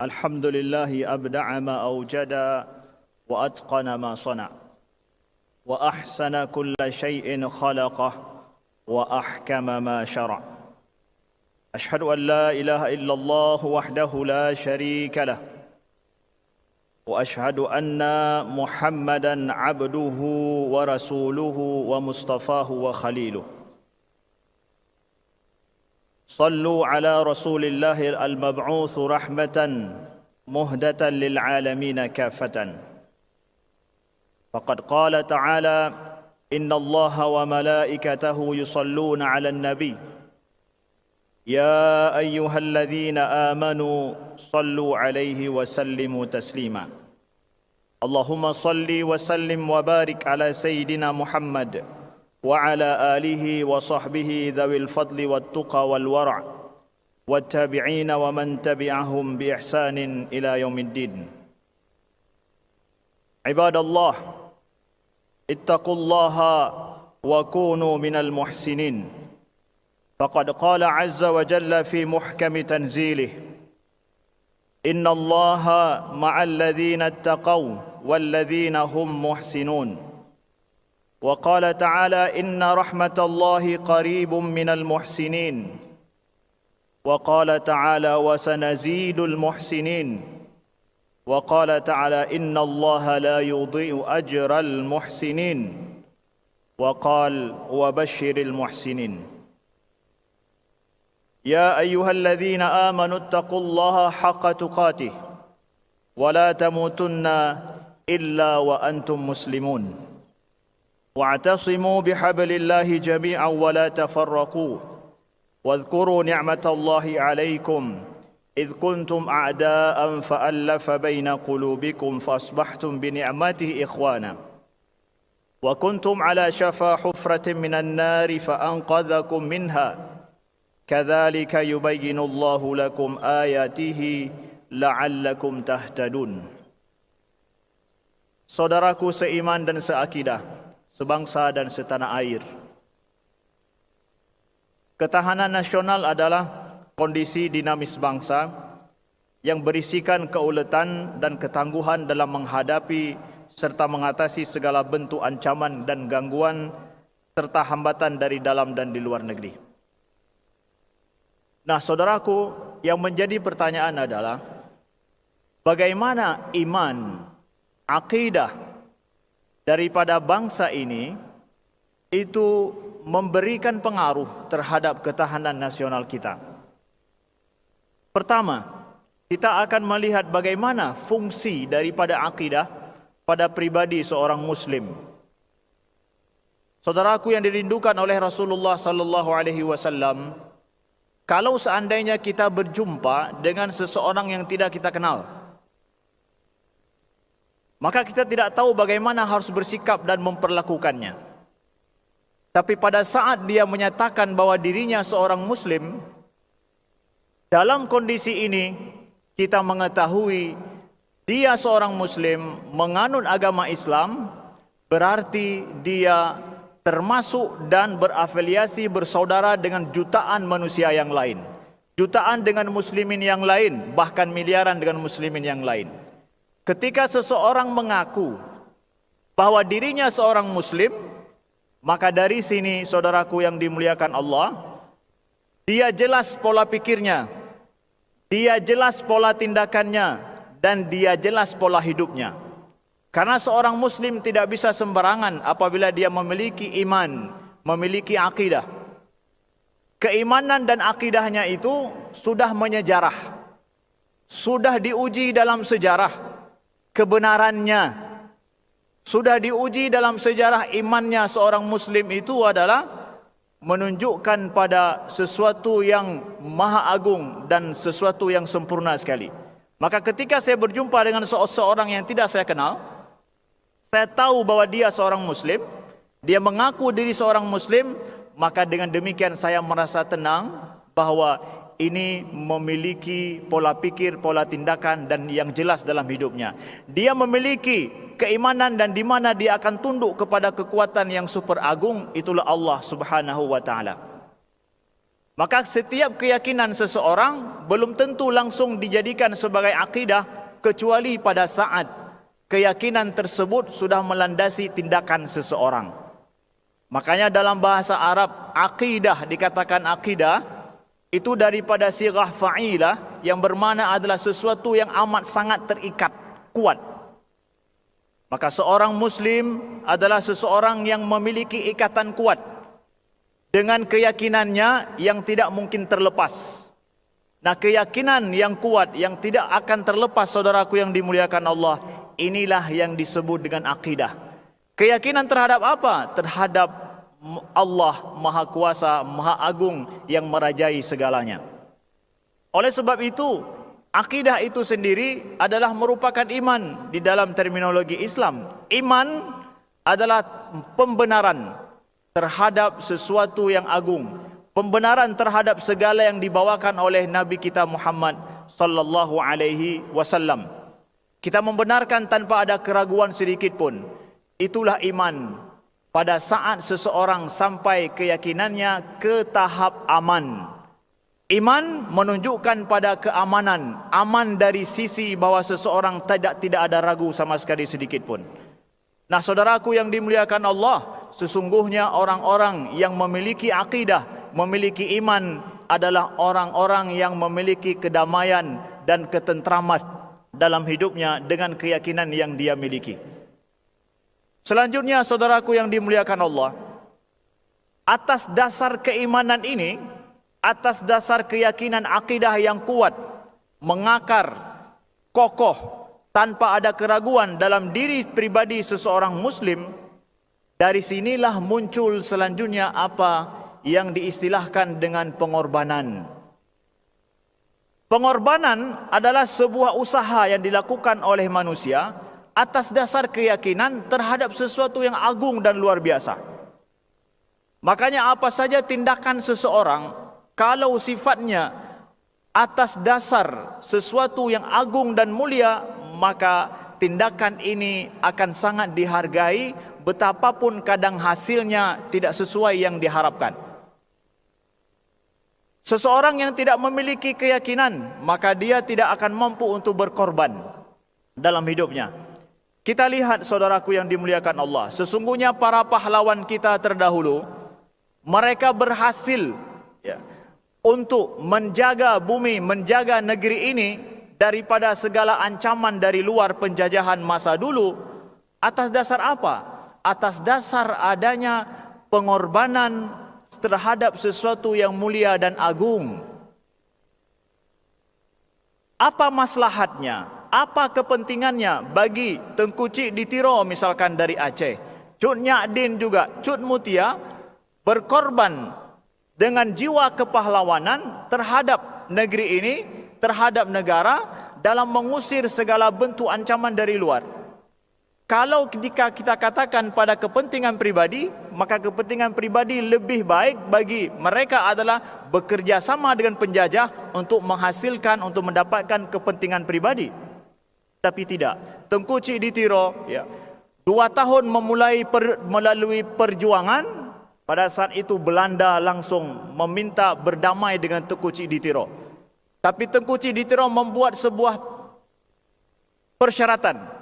الحمد لله أبدع ما أوجد وأتقن ما صنع وأحسن كل شيء خلقه وأحكم ما شرع. أشهد أن لا إله إلا الله وحده لا شريك له وأشهد أن محمدا عبده ورسوله ومصطفاه وخليله. صلوا على رسول الله المبعوث رحمة مهدة للعالمين كافة. فقد قال تعالى: إن الله وملائكته يصلون على النبي يا أيها الذين آمنوا صلوا عليه وسلموا تسليما. اللهم صل وسلم وبارك على سيدنا محمد وعلى آله وصحبه ذوي الفضل والتقى والورع والتابعين ومن تبعهم بإحسان إلى يوم الدين. عباد الله، اتقوا الله وكونوا من المحسنين. فقد قال عز وجل في محكم تنزيله: إن الله مع الذين اتقوا والذين هم محسنون. وقال تعالى: إن رحمة الله قريب من المحسنين. وقال تعالى: وسنزيد المحسنين. وقال تعالى: إن الله لا يضيع أجر المحسنين. وقال: وبشر المحسنين. يا أيها الذين آمنوا اتقوا الله حق تقاته ولا تموتن إلا وأنتم مسلمون. واعتصموا بحبل الله جميعا ولا تفرقوا. واذكروا نعمة الله عليكم إذ كنتم أعداء فألف بين قلوبكم فأصبحتم بنعمته إخوانا وكنتم على شفا حفرة من النار فأنقذكم منها كذلك يبين الله لكم آياته لعلكم تهتدون. Saudaraku seiman dan seakidah, sebangsa dan setanah air, ketahanan nasional adalah kondisi dinamis bangsa yang berisikan keuletan dan ketangguhan dalam menghadapi serta mengatasi segala bentuk ancaman dan gangguan serta hambatan dari dalam dan di luar negeri. Nah, saudaraku, yang menjadi pertanyaan adalah bagaimana iman, akidah daripada bangsa ini itu memberikan pengaruh terhadap ketahanan nasional kita. Pertama, kita akan melihat bagaimana fungsi daripada akidah pada pribadi seorang muslim. Saudaraku yang dirindukan oleh Rasulullah sallallahu alaihi wasallam, kalau seandainya kita berjumpa dengan seseorang yang tidak kita kenal, maka kita tidak tahu bagaimana harus bersikap dan memperlakukannya. Tapi pada saat dia menyatakan bahwa dirinya seorang muslim, dalam kondisi ini kita mengetahui dia seorang muslim, menganut agama Islam, berarti dia termasuk dan berafiliasi bersaudara dengan jutaan manusia yang lain, jutaan dengan muslimin yang lain, bahkan miliaran dengan muslimin yang lain. Ketika seseorang mengaku bahwa dirinya seorang muslim, maka dari sini, saudaraku yang dimuliakan Allah, dia jelas pola pikirnya, dia jelas pola tindakannya, dan dia jelas pola hidupnya. Karena seorang muslim tidak bisa sembarangan apabila dia memiliki iman, memiliki akidah. Keimanan dan akidahnya itu sudah menyejarah, sudah diuji dalam sejarah kebenarannya, sudah diuji dalam sejarah imannya. Seorang muslim itu adalah menunjukkan pada sesuatu yang maha agung dan sesuatu yang sempurna sekali. Maka ketika saya berjumpa dengan seorang yang tidak saya kenal, saya tahu bahwa dia seorang muslim, dia mengaku diri seorang muslim, maka dengan demikian saya merasa tenang bahwa ini memiliki pola pikir, pola tindakan dan yang jelas dalam hidupnya. Dia memiliki keimanan dan di mana dia akan tunduk kepada kekuatan yang super agung, itulah Allah Subhanahu wa taala. Maka setiap keyakinan seseorang belum tentu langsung dijadikan sebagai akidah kecuali pada saat keyakinan tersebut sudah melandasi tindakan seseorang. Makanya dalam bahasa Arab, akidah dikatakan akidah itu daripada sirah fa'ilah yang bermakna adalah sesuatu yang amat sangat terikat, kuat. Maka seorang Muslim adalah seseorang yang memiliki ikatan kuat dengan keyakinannya yang tidak mungkin terlepas. Nah, keyakinan yang kuat yang tidak akan terlepas, saudaraku yang dimuliakan Allah, inilah yang disebut dengan akidah. Keyakinan terhadap apa? Terhadap Allah Maha Kuasa, Maha Agung yang merajai segalanya. Oleh sebab itu, akidah itu sendiri adalah merupakan iman di dalam terminologi Islam. Iman adalah pembenaran terhadap sesuatu yang agung, pembenaran terhadap segala yang dibawakan oleh Nabi kita Muhammad sallallahu alaihi wasallam. Kita membenarkan tanpa ada keraguan sedikit pun. Itulah iman. Pada saat seseorang sampai keyakinannya ke tahap aman. Iman menunjukkan pada keamanan, aman dari sisi bahawa seseorang tidak ada ragu sama sekali sedikit pun. Nah, saudaraku yang dimuliakan Allah, sesungguhnya orang-orang yang memiliki akidah, memiliki iman adalah orang-orang yang memiliki kedamaian dan ketentraman dalam hidupnya dengan keyakinan yang dia miliki. Selanjutnya, saudaraku yang dimuliakan Allah, atas dasar keimanan ini, atas dasar keyakinan akidah yang kuat, mengakar, kokoh, tanpa ada keraguan dalam diri pribadi seseorang Muslim, dari sinilah muncul selanjutnya apa yang diistilahkan dengan pengorbanan. Pengorbanan adalah sebuah usaha yang dilakukan oleh manusia atas dasar keyakinan terhadap sesuatu yang agung dan luar biasa. Makanya apa saja tindakan seseorang, kalau sifatnya atas dasar sesuatu yang agung dan mulia, maka tindakan ini akan sangat dihargai betapapun kadang hasilnya tidak sesuai yang diharapkan. Seseorang yang tidak memiliki keyakinan, maka dia tidak akan mampu untuk berkorban dalam hidupnya. Kita lihat, saudaraku yang dimuliakan Allah, sesungguhnya para pahlawan kita terdahulu, mereka berhasil untuk menjaga bumi, menjaga negeri ini daripada segala ancaman dari luar penjajahan masa dulu. Atas dasar apa? Atas dasar adanya pengorbanan terhadap sesuatu yang mulia dan agung. Apa maslahatnya? Apa kepentingannya bagi Tengku Cik Ditiro misalkan dari Aceh, Cut Nyak Din juga, Cut Mutia berkorban dengan jiwa kepahlawanan terhadap negeri ini, terhadap negara, dalam mengusir segala bentuk ancaman dari luar. Kalau jika kita katakan pada kepentingan pribadi, maka kepentingan pribadi lebih baik bagi mereka adalah bekerja sama dengan penjajah untuk menghasilkan, untuk mendapatkan kepentingan pribadi. Tapi tidak. Tengku Cik Ditiro 2 tahun melalui perjuangan. Pada saat itu Belanda langsung meminta berdamai dengan Tengku Cik Ditiro. Tapi Tengku Cik Ditiro membuat sebuah persyaratan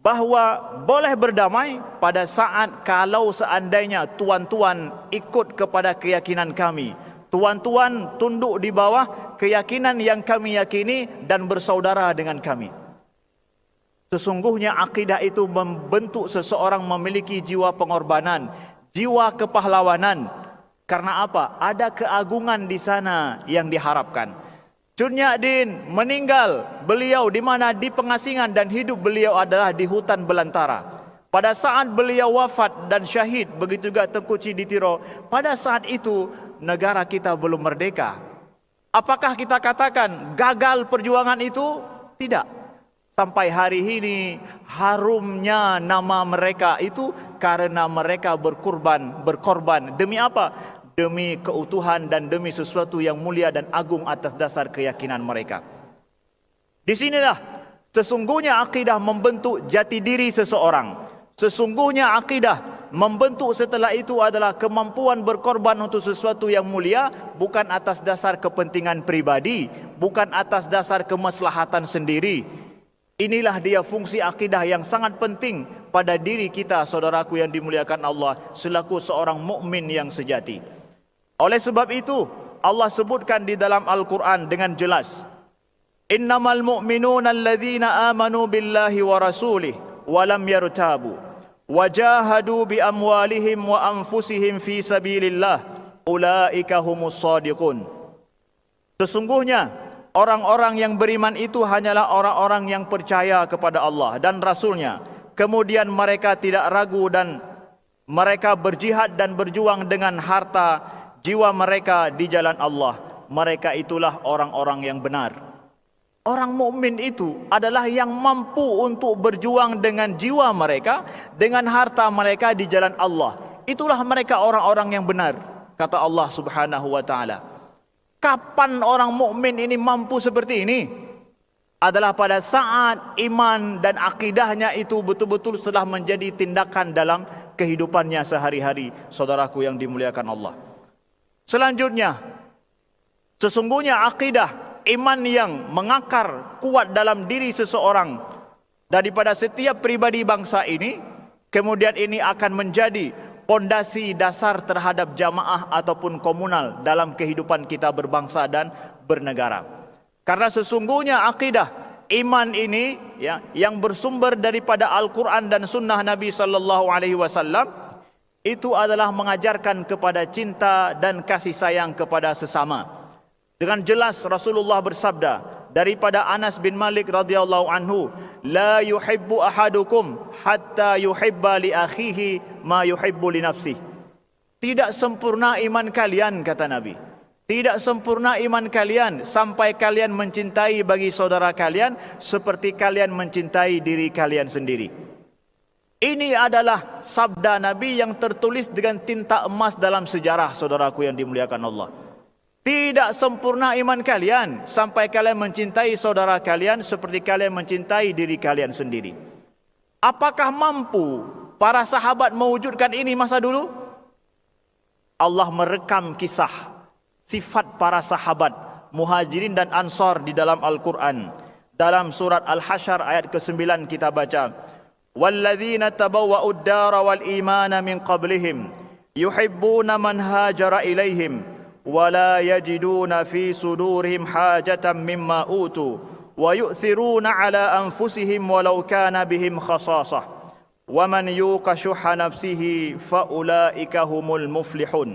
bahawa boleh berdamai pada saat kalau seandainya tuan-tuan ikut kepada keyakinan kami. Tuan-tuan tunduk di bawah keyakinan yang kami yakini dan bersaudara dengan kami. Sesungguhnya akidah itu membentuk seseorang memiliki jiwa pengorbanan, jiwa kepahlawanan. Karena apa? Ada keagungan di sana yang diharapkan. Cut Nyak Din meninggal, beliau di mana? Di pengasingan, dan hidup beliau adalah di hutan belantara. Pada saat beliau wafat dan syahid, begitu juga Tengku Cik Ditiro, pada saat itu negara kita belum merdeka. Apakah kita katakan gagal perjuangan itu? Tidak. Sampai hari ini harumnya nama mereka itu karena mereka berkorban. Demi apa? Demi keutuhan dan demi sesuatu yang mulia dan agung atas dasar keyakinan mereka. Di sinilah sesungguhnya akidah membentuk jati diri seseorang. Sesungguhnya akidah membentuk setelah itu adalah kemampuan berkorban untuk sesuatu yang mulia, bukan atas dasar kepentingan pribadi, bukan atas dasar kemaslahatan sendiri. Inilah dia fungsi akidah yang sangat penting pada diri kita, saudaraku yang dimuliakan Allah, selaku seorang mukmin yang sejati. Oleh sebab itu, Allah sebutkan di dalam Al-Quran dengan jelas, innamal mu'minuna alladhina amanu billahi wa rasulih wa lam yartabu wajahadu bi amwalihim wa anfusihim fi sabilillah ulaika humus shadiqun. Sesungguhnya orang-orang yang beriman itu hanyalah orang-orang yang percaya kepada Allah dan Rasulnya, kemudian mereka tidak ragu dan mereka berjihad dan berjuang dengan harta jiwa mereka di jalan Allah. Mereka itulah orang-orang yang benar. Orang mukmin itu adalah yang mampu untuk berjuang dengan jiwa mereka, dengan harta mereka di jalan Allah. Itulah mereka orang-orang yang benar, kata Allah Subhanahu wa taala. Kapan orang mukmin ini mampu seperti ini? Adalah pada saat iman dan akidahnya itu betul-betul telah menjadi tindakan dalam kehidupannya sehari-hari, saudaraku yang dimuliakan Allah. Selanjutnya, sesungguhnya akidah, iman yang mengakar kuat dalam diri seseorang daripada setiap pribadi bangsa ini, kemudian ini akan menjadi pondasi dasar terhadap jamaah ataupun komunal dalam kehidupan kita berbangsa dan bernegara. Karena sesungguhnya akidah, iman ini ya, yang bersumber daripada Al-Quran dan Sunnah Nabi sallallahu alaihi wasallam, itu adalah mengajarkan kepada cinta dan kasih sayang kepada sesama. Dengan jelas Rasulullah bersabda daripada Anas bin Malik radhiyallahu anhu, la yuhibbu ahadukum hatta yuhibba li akhihi ma yuhibbu li nafsihi. Tidak sempurna iman kalian, kata Nabi. Tidak sempurna iman kalian sampai kalian mencintai bagi saudara kalian seperti kalian mencintai diri kalian sendiri. Ini adalah sabda Nabi yang tertulis dengan tinta emas dalam sejarah, saudaraku yang dimuliakan Allah. Tidak sempurna iman kalian sampai kalian mencintai saudara kalian seperti kalian mencintai diri kalian sendiri. Apakah mampu para sahabat mewujudkan ini masa dulu? Allah merekam kisah sifat para sahabat Muhajirin dan Ansar di dalam Al-Quran. Dalam surat Al-Hasyr ayat ke-9 kita baca, وَالَّذِينَ تَبَوَّأُوا الدَّارَ وَالْإِيمَانَ مِنْ قَبْلِهِمْ يُحِبُّونَ مَنْ هَاجَرَ إِلَيْهِمْ وَلَا يَجِدُونَ فِي صُدُورِهِمْ حَاجَةً مِمَّا أُوتُوا وَيُؤْثِرُونَ عَلَى أَنفُسِهِمْ وَلَوْ كَانَ بِهِمْ خَصَاصَةٌ وَمَنْ يُوقَ شُحَّ نَفْسِهِ فَأُولَئِكَ هُمُ الْمُفْلِحُونَ.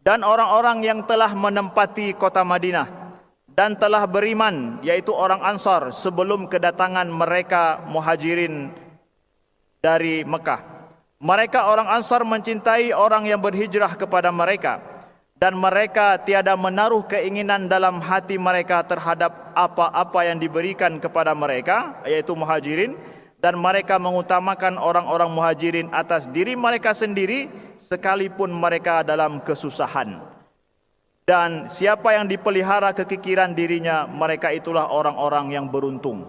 Dan orang-orang yang telah menempati kota Madinah dan telah beriman, yaitu orang Ansar, sebelum kedatangan mereka Muhajirin dari Mekah. Mereka orang Ansar mencintai orang yang berhijrah kepada mereka, dan mereka tiada menaruh keinginan dalam hati mereka terhadap apa-apa yang diberikan kepada mereka, yaitu Muhajirin, dan mereka mengutamakan orang-orang Muhajirin atas diri mereka sendiri sekalipun mereka dalam kesusahan. Dan siapa yang dipelihara kekikiran dirinya, mereka itulah orang-orang yang beruntung.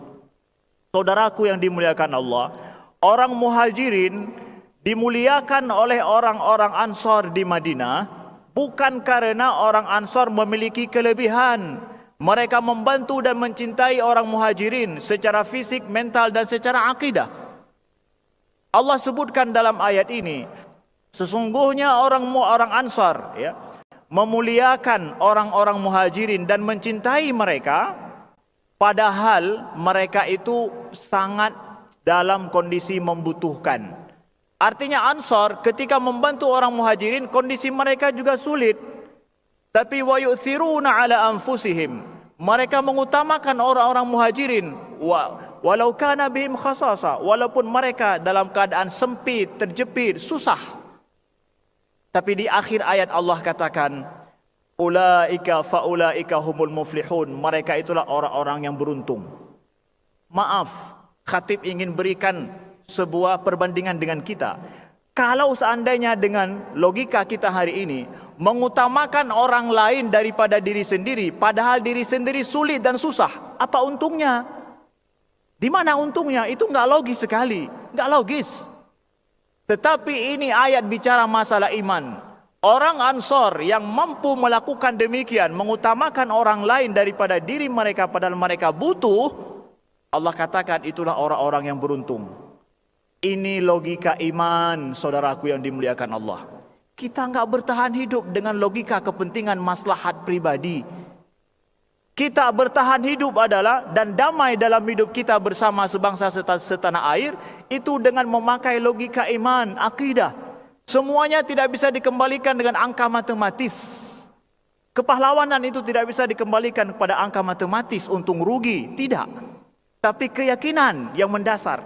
Saudaraku yang dimuliakan Allah, orang Muhajirin dimuliakan oleh orang-orang Ansar di Madinah bukan karena orang Ansar memiliki kelebihan. Mereka membantu dan mencintai orang Muhajirin secara fisik, mental dan secara akidah. Allah sebutkan dalam ayat ini, sesungguhnya orang Ansar ya, memuliakan orang-orang Muhajirin dan mencintai mereka, padahal mereka itu sangat dalam kondisi membutuhkan. Artinya Ansar ketika membantu orang Muhajirin, kondisi mereka juga sulit. Tapi wa yu'thiruna ala anfusihim, mereka mengutamakan orang-orang Muhajirin walau kana bihim khasasa, walaupun mereka dalam keadaan sempit, terjepit, susah. Tapi di akhir ayat Allah katakan, ulaika faulaika humul muflihun, mereka itulah orang-orang yang beruntung. Maaf, khatib ingin berikan sebuah perbandingan dengan kita. Kalau seandainya dengan logika kita hari ini mengutamakan orang lain daripada diri sendiri, padahal diri sendiri sulit dan susah, apa untungnya? Di mana untungnya? Itu enggak logis sekali, enggak logis. Tetapi ini ayat bicara masalah iman. Orang Ansor yang mampu melakukan demikian, mengutamakan orang lain daripada diri mereka padahal mereka butuh, Allah katakan itulah orang-orang yang beruntung. Ini logika iman, saudaraku yang dimuliakan Allah. Kita enggak bertahan hidup dengan logika kepentingan maslahat pribadi. Kita bertahan hidup adalah dan damai dalam hidup kita bersama sebangsa setanah air itu dengan memakai logika iman, akidah. Semuanya tidak bisa dikembalikan dengan angka matematis. Kepahlawanan itu tidak bisa dikembalikan kepada angka matematis, untung rugi, tidak. Tapi keyakinan yang mendasar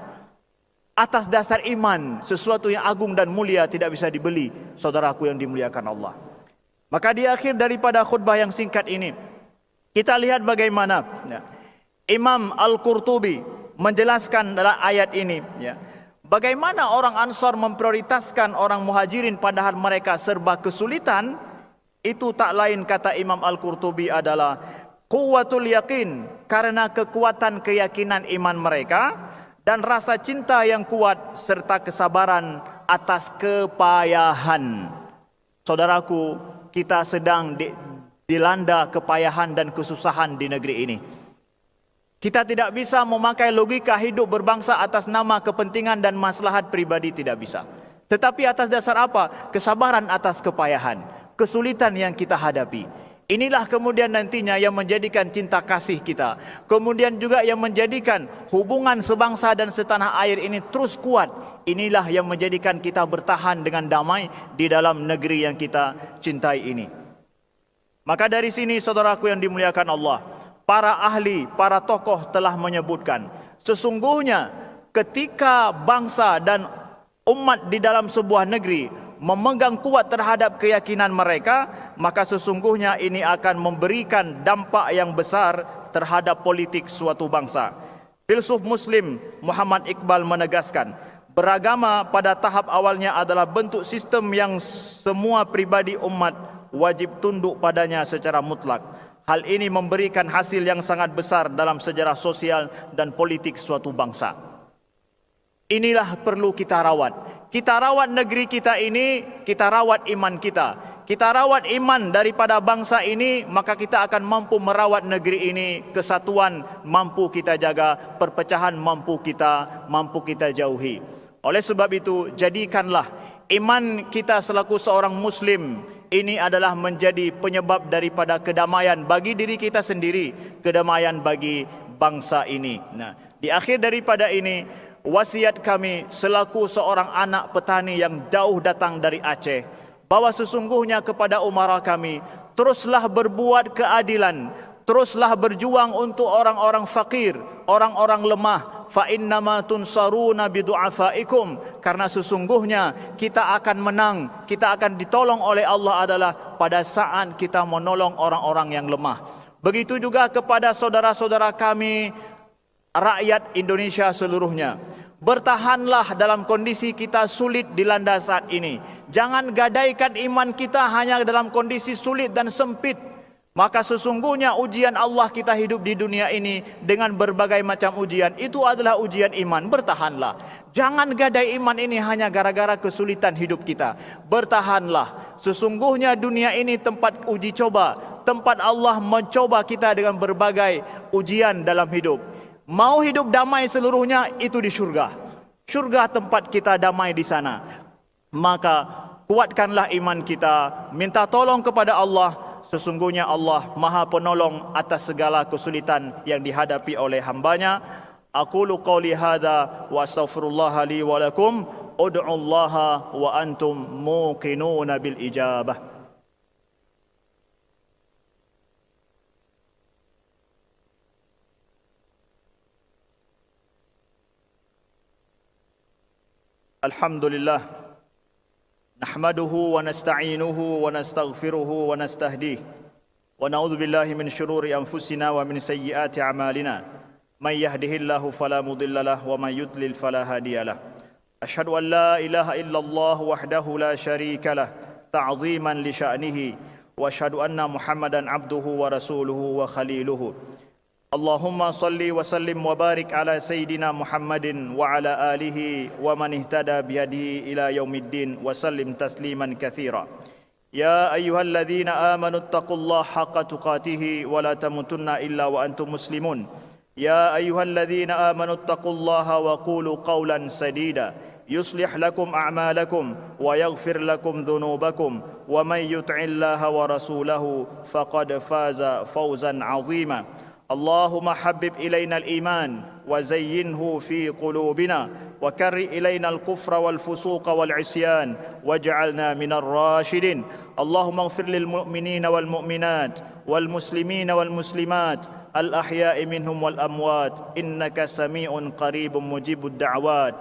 atas dasar iman, sesuatu yang agung dan mulia tidak bisa dibeli, saudaraku yang dimuliakan Allah. Maka di akhir daripada khutbah yang singkat ini, kita lihat bagaimana Imam Al-Qurtubi menjelaskan dalam ayat ini, bagaimana orang Ansar memprioritaskan orang Muhajirin padahal mereka serba kesulitan. Itu tak lain, kata Imam Al-Qurtubi, adalah quwwatul yakin, karena kekuatan keyakinan iman mereka dan rasa cinta yang kuat serta kesabaran atas kepayahan. Saudaraku, kita sedang dilanda kepayahan dan kesusahan di negeri ini. Kita tidak bisa memakai logika hidup berbangsa atas nama kepentingan dan maslahat pribadi, tidak bisa. Tetapi atas dasar apa? Kesabaran atas kepayahan, kesulitan yang kita hadapi. Inilah kemudian nantinya yang menjadikan cinta kasih kita. Kemudian juga yang menjadikan hubungan sebangsa dan setanah air ini terus kuat. Inilah yang menjadikan kita bertahan dengan damai di dalam negeri yang kita cintai ini. Maka dari sini, saudaraku yang dimuliakan Allah, para ahli, para tokoh telah menyebutkan, sesungguhnya ketika bangsa dan umat di dalam sebuah negeri memegang kuat terhadap keyakinan mereka, maka sesungguhnya ini akan memberikan dampak yang besar terhadap politik suatu bangsa. Filsuf Muslim Muhammad Iqbal menegaskan, beragama pada tahap awalnya adalah bentuk sistem yang semua pribadi umat wajib tunduk padanya secara mutlak. Hal ini memberikan hasil yang sangat besar dalam sejarah sosial dan politik suatu bangsa. Inilah perlu kita rawat. Kita rawat negeri kita ini, kita rawat iman kita. Kita rawat iman daripada bangsa ini, maka kita akan mampu merawat negeri ini. Kesatuan mampu kita jaga, perpecahan mampu kita jauhi. Oleh sebab itu, jadikanlah iman kita selaku seorang Muslim ini adalah menjadi penyebab daripada kedamaian bagi diri kita sendiri, kedamaian bagi bangsa ini. Nah, di akhir daripada ini, wasiat kami selaku seorang anak petani yang jauh datang dari Aceh, bahwa sesungguhnya kepada umara kami, teruslah berbuat keadilan, teruslah berjuang untuk orang-orang fakir, orang-orang lemah. Fa innama tunsaruna bidu'afaikum, karena sesungguhnya kita akan menang, kita akan ditolong oleh Allah adalah pada saat kita menolong orang-orang yang lemah. Begitu juga kepada saudara-saudara kami rakyat Indonesia seluruhnya. Bertahanlah dalam kondisi kita sulit dilanda saat ini. Jangan gadaikan iman kita hanya dalam kondisi sulit dan sempit. Maka sesungguhnya ujian Allah kita hidup di dunia ini dengan berbagai macam ujian. Itu adalah ujian iman. Bertahanlah. Jangan gadai iman ini hanya gara-gara kesulitan hidup kita. Bertahanlah. Sesungguhnya dunia ini tempat uji coba. Tempat Allah mencoba kita dengan berbagai ujian dalam hidup. Mau hidup damai seluruhnya, itu di syurga. Syurga tempat kita damai di sana. Maka kuatkanlah iman kita, minta tolong kepada Allah. Sesungguhnya Allah Maha Penolong atas segala kesulitan yang dihadapi oleh hambanya. Aqulu qawli hadha wa astaghfirullaha li wa lakum. Ud'ullaha wa antum muqinuna bil ijabah. Alhamdulillah, nahmaduhu wa nasta'inuhu wa nastaghfiruhu wa nastahdihi wa na'udzu billahi min shururi anfusina wa min sayyiati a'malina. May yahdihillahu fala mudilla lahu wa may yudlil fala hadiyalah. Asyhadu an la ilaha illallah wahdahu la syarika lah ta'ziman li sya'nihi wa asyhadu anna Muhammadan abduhu wa rasuluhu wa khaliluhu. اللهم صل وسلم وبارك على سيدنا محمد وعلى آله ومن اهتدى بهديه إلى يوم الدين وسلم تسليما كثيرا. يا أيها الذين آمنوا اتقوا الله حق تقاته ولا تموتن إلا وأنتم مسلمون. يا أيها الذين آمنوا اتقوا الله وقولوا قولا سديدا يصلح لكم أعمالكم ويغفر لكم ذنوبكم ومن يطع الله ورسوله فقد فاز فوزا عظيما. اللهم حبب إلينا الإيمان وزينه في قلوبنا وكره إلينا الكفر والفسوق والعصيان واجعلنا من الراشدين. اللهم اغفر للمؤمنين والمؤمنات والمسلمين والمسلمات الأحياء منهم والأموات إنك سميع قريب مجيب الدعوات.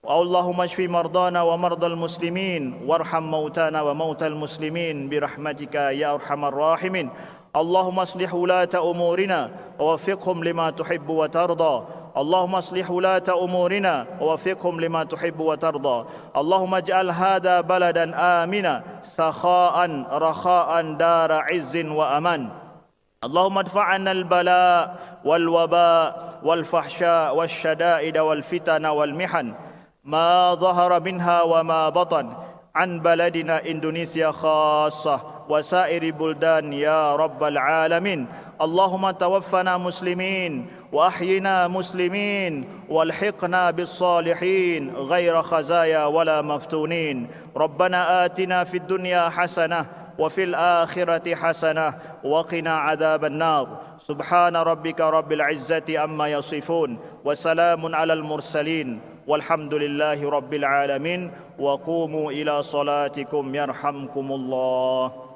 اللهم اشف مرضانا ومرضى المسلمين وارحم موتانا وموتى المسلمين برحمتك يا أرحم الراحمين. اللهم اصلح ولاة أمورنا ووفقهم لما تحب وترضى. اللهم اصلح ولاة أمورنا ووفقهم لما تحب وترضى. اللهم اجعل هذا بلدا آمنا سخاء رخاء دار عز وأمان. اللهم ادفع عنا البلاء والوباء والفحشاء والشدائد والفتن والمحن ما ظهر منها وما بطن عن بلدنا إندونيسيا خاصة وسائر بلدان يا رب العالمين. اللهم توفنا مسلمين وأحينا مسلمين والحقنا بالصالحين غير خزايا ولا مفتونين. ربنا آتنا في الدنيا حسنة وفي الآخرة حسنة وقنا عذاب النار. سبحان ربك رب العزة عما يصفون وسلام على المرسلين والحمد لله رب العالمين. وقوموا إلى صلاتكم يرحمكم الله.